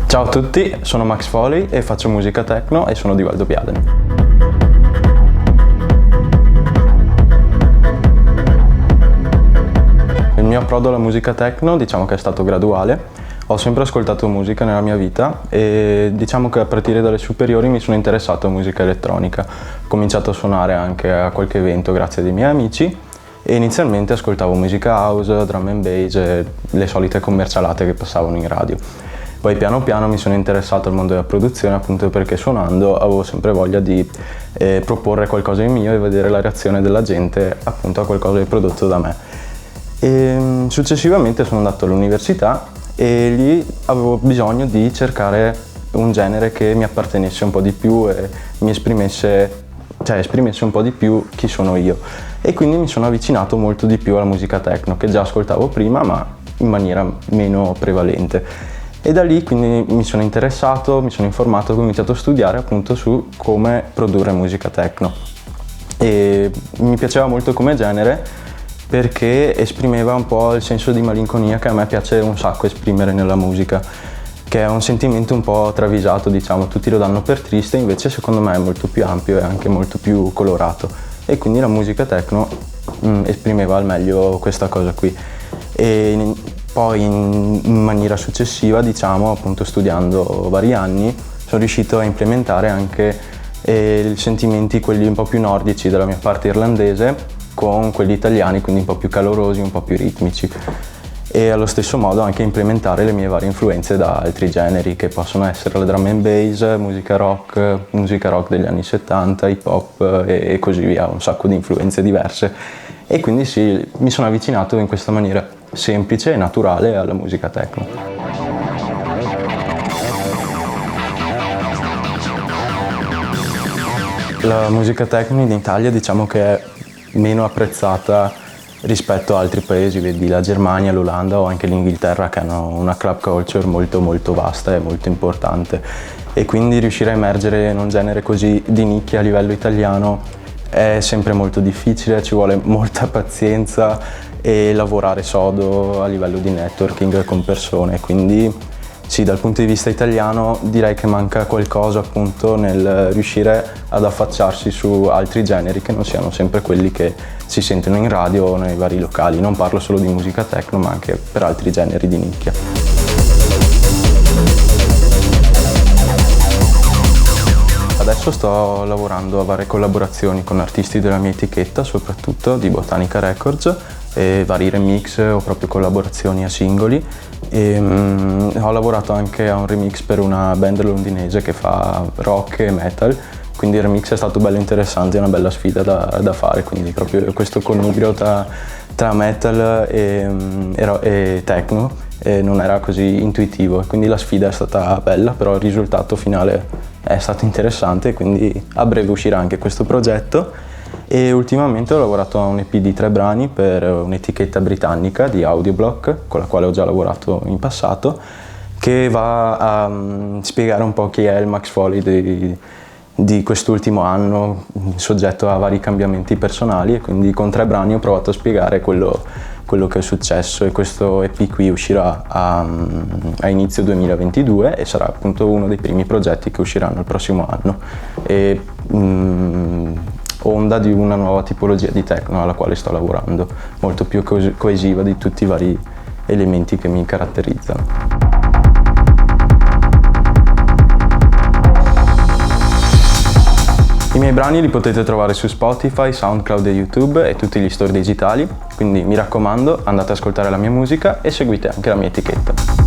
Ciao a tutti, sono Max Foley e faccio musica techno e sono di Valdobbiadene. Il mio approdo alla musica techno diciamo che è stato graduale. Ho sempre ascoltato musica nella mia vita e diciamo che a partire dalle superiori mi sono interessato a musica elettronica. Ho cominciato a suonare anche a qualche evento grazie ai miei amici e inizialmente ascoltavo musica house, drum and bass e le solite commercialate che passavano in radio. Poi piano piano mi sono interessato al mondo della produzione appunto perché suonando avevo sempre voglia di proporre qualcosa di mio e vedere la reazione della gente appunto a qualcosa di prodotto da me. E successivamente sono andato all'università e lì avevo bisogno di cercare un genere che mi appartenesse un po' di più e mi esprimesse un po' di più chi sono io. E quindi mi sono avvicinato molto di più alla musica techno che già ascoltavo prima ma in maniera meno prevalente. E da lì quindi mi sono interessato, mi sono informato, ho cominciato a studiare appunto su come produrre musica techno. E mi piaceva molto come genere perché esprimeva un po' il senso di malinconia che a me piace un sacco esprimere nella musica, che è un sentimento un po' travisato, diciamo, tutti lo danno per triste, invece secondo me è molto più ampio e anche molto più colorato. E quindi la musica techno esprimeva al meglio questa cosa qui. E poi in maniera successiva, diciamo, appunto studiando vari anni, sono riuscito a implementare anche i sentimenti, quelli un po' più nordici della mia parte irlandese, con quelli italiani, quindi un po' più calorosi, un po' più ritmici. E allo stesso modo anche implementare le mie varie influenze da altri generi, che possono essere la drum and bass, musica rock degli anni 70, hip hop e così via, un sacco di influenze diverse. E quindi sì, mi sono avvicinato in questa maniera semplice e naturale alla musica techno. La musica techno in Italia diciamo che è meno apprezzata rispetto a altri paesi, vedi la Germania, l'Olanda o anche l'Inghilterra, che hanno una club culture molto molto vasta e molto importante, e quindi riuscire a emergere in un genere così di nicchia a livello italiano è sempre molto difficile, ci vuole molta pazienza e lavorare sodo a livello di networking con persone, quindi sì, dal punto di vista italiano direi che manca qualcosa appunto nel riuscire ad affacciarsi su altri generi che non siano sempre quelli che si sentono in radio o nei vari locali. Non parlo solo di musica techno ma anche per altri generi di nicchia. Adesso sto lavorando a varie collaborazioni con artisti della mia etichetta, soprattutto di Botanica Records, e vari remix o proprio collaborazioni a singoli. E, ho lavorato anche a un remix per una band londinese che fa rock e metal, quindi il remix è stato bello interessante, è una bella sfida da fare, quindi proprio questo connubio tra metal e techno non era così intuitivo, quindi la sfida è stata bella, però il risultato finale è stato interessante, quindi a breve uscirà anche questo progetto. E ultimamente ho lavorato a un EP di 3 brani per un'etichetta britannica di Audioblock, con la quale ho già lavorato in passato, che va a spiegare un po' chi è il Max Foley di quest'ultimo anno, soggetto a vari cambiamenti personali, e quindi con 3 brani ho provato a spiegare quello che è successo, e questo EP qui uscirà a inizio 2022 e sarà appunto uno dei primi progetti che usciranno il prossimo anno. E, onda di una nuova tipologia di techno alla quale sto lavorando, molto più coesiva di tutti i vari elementi che mi caratterizzano. I miei brani li potete trovare su Spotify, SoundCloud e YouTube e tutti gli store digitali, quindi mi raccomando, andate ad ascoltare la mia musica e seguite anche la mia etichetta.